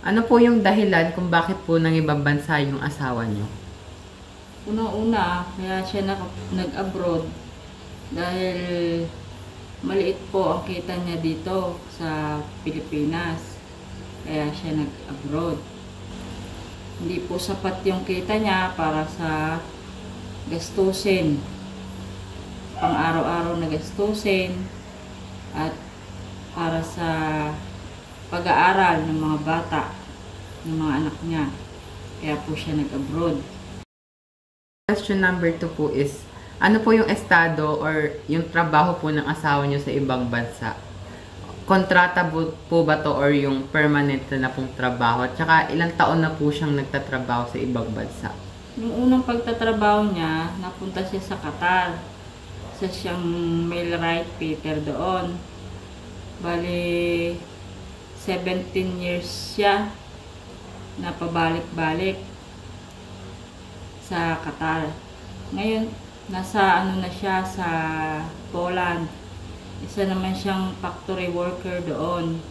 Ano po yung dahilan kung bakit po nang ibang bansa yung asawa nyo? Unang-una, kaya siya nag-abroad dahil maliit po ang kita niya dito sa Pilipinas. Kaya siya nag-abroad. Hindi po sapat yung kita niya para sa gastusin. Pang-araw-araw na gastusin at para sa pag-aaral ng mga bata, ng mga anak niya. Kaya po siya nag-abroad. Question number 2 po is, ano po yung estado or yung trabaho po ng asawa nyo sa ibang bansa? Kontrata po ba to or yung permanent na pong trabaho? At saka ilang taon na po siyang nagtatrabaho sa ibang bansa? Yung unang pagtatrabaho niya, napunta siya sa Qatar. Isa siyang millwright fitter doon. Bali, 17 years siya na pabalik-balik sa Qatar. Ngayon, nasa na siya sa Poland. Isa naman siyang factory worker doon.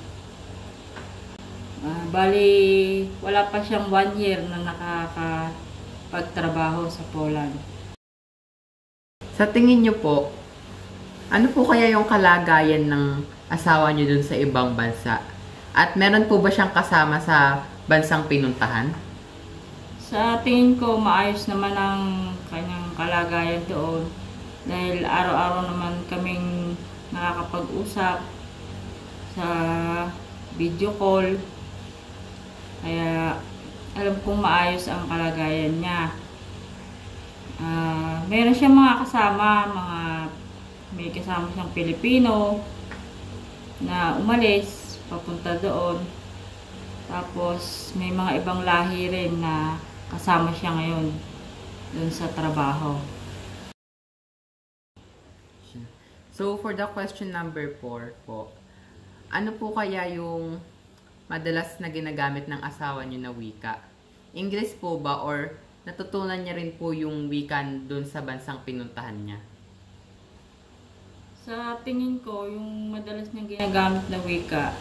Bali, wala pa siyang 1 year na nakakapagtrabaho sa Poland. Sa tingin nyo po, ano po kaya yung kalagayan ng asawa nyo dun sa ibang bansa? At meron po ba siyang kasama sa bansang pinuntahan? Sa tingin ko, maayos naman ang kanyang kalagayan doon. Dahil araw-araw naman kaming nakakapag-usap sa video call. Kaya alam kong maayos ang kalagayan niya. Meron siyang mga kasama, may kasama siyang Pilipino na umalis papunta doon. Tapos may mga ibang lahi rin na kasama siya ngayon doon sa trabaho. So for the question number 4 po, ano po kaya yung madalas na ginagamit ng asawa niyo na wika? English po ba or natutunan niya rin po yung wika doon sa bansang pinuntahan niya? Sa tingin ko, yung madalas niyang ginagamit na wika,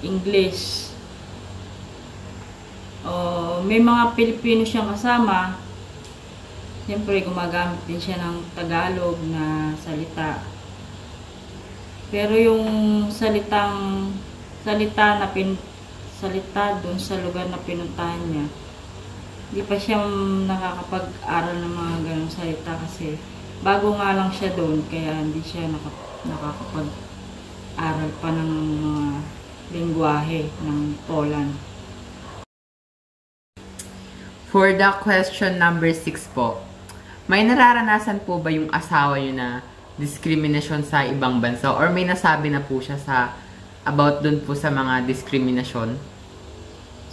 English. May mga Pilipino siyang kasama. Siyempre, gumagamit din siya ng Tagalog na salita. Pero yung salita doon sa lugar na pinuntahan niya, hindi pa siya nakakapag-aral ng mga ganong salita kasi bago nga lang siya doon, kaya hindi siya nakakapag-aral pa ng mga lengguwahe ng Poland. For the question number 6 po, may nararanasan po ba yung asawa niyo na diskriminasyon sa ibang bansa or may nasabi na po siya about dun po sa mga diskriminasyon?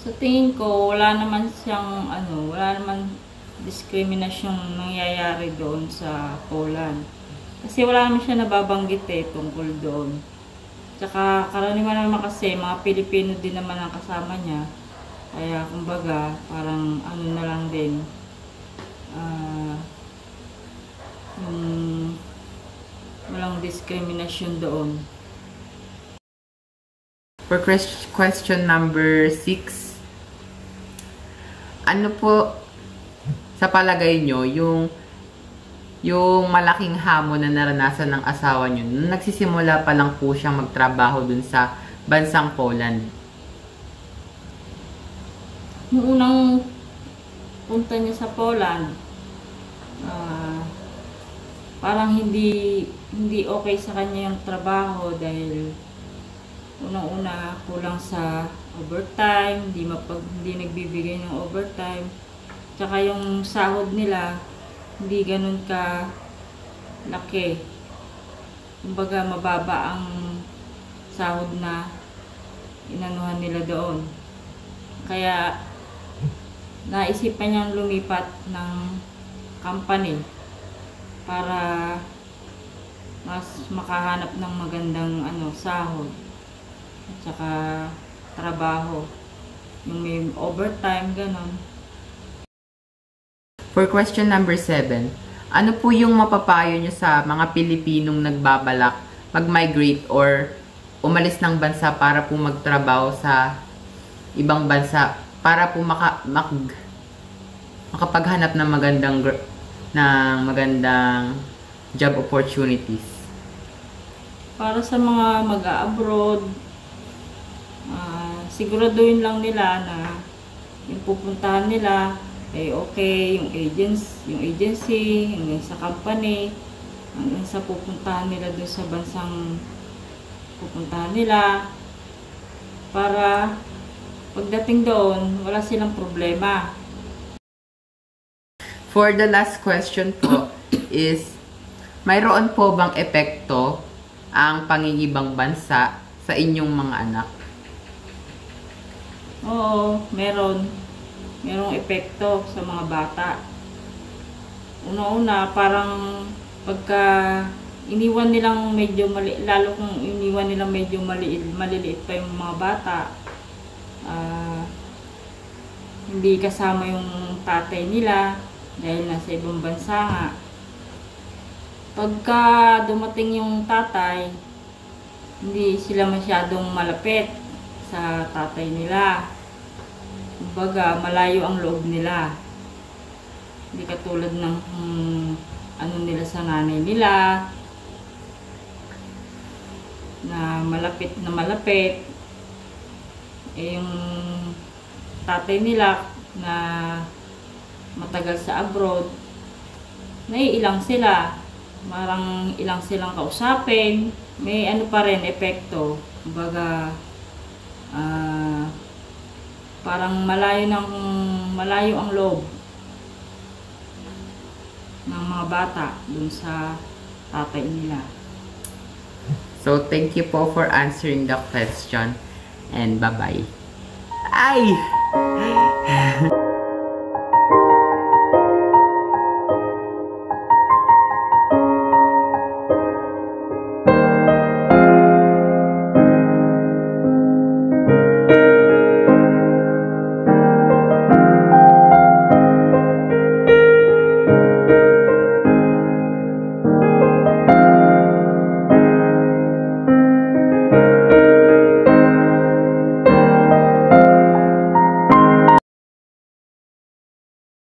Sa tingin ko, wala naman diskriminasyong nangyayari doon sa Poland. Kasi wala naman siya nababanggit tungkol doon. Tsaka karaniwan naman kasi mga Pilipino din naman ang kasama niya. Kaya kumbaga, parang na lang din. Walang diskriminasyon doon. For question number 6, ano po sa palagay nyo yung malaking hamon na naranasan ng asawa nyo nung nagsisimula pa lang po siyang magtrabaho dun sa bansang Poland? Nung unang punta niya sa Poland, parang hindi okay sa kanya yung trabaho dahil unang-una kulang sa overtime, hindi nagbibigay ng overtime. Tsaka yung sahod nila hindi ganun ka laki. Kumbaga mababa ang sahod na inanuhan nila doon. Kaya naisipan niyang lumipat ng company para mas makahanap ng magandang sahod at saka trabaho, yung may overtime, ganon. For question number 7, ano po yung mapapayo nyo sa mga Pilipinong nagbabalak mag-migrate or umalis ng bansa para po magtrabaho sa ibang bansa para po makapaghanap ng magandang job opportunities? Para sa mga mag-a-abroad, siguraduhin lang nila na yung pupuntahan nila ay okay, yung agency, hanggang sa company, hanggang sa pupuntahan nila doon sa bansang pupuntahan nila, para pagdating doon, wala silang problema. For the last question po is, mayroon po bang epekto ang pangingibang bansa sa inyong mga anak? Oo, meron. Merong epekto sa mga bata. Una-una, parang pagka iniwan nilang medyo lalo kung iniwan nilang medyo maliliit pa yung mga bata, hindi kasama yung tatay nila dahil nasa ibang bansa nga. Pagka dumating yung tatay, hindi sila masyadong malapit sa tatay nila. Kumbaga, malayo ang loob nila. Hindi katulad ng ano nila sa nanay nila, na malapit na malapit. Eh, yung tatay nila na matagal sa abroad, naiilang sila. Marang ilang silang kausapin. May ano pa rin, epekto. Kumbaga, parang malayo ang loob ng mga bata dun sa tatay nila. So, thank you po for answering the question and bye-bye. Ay!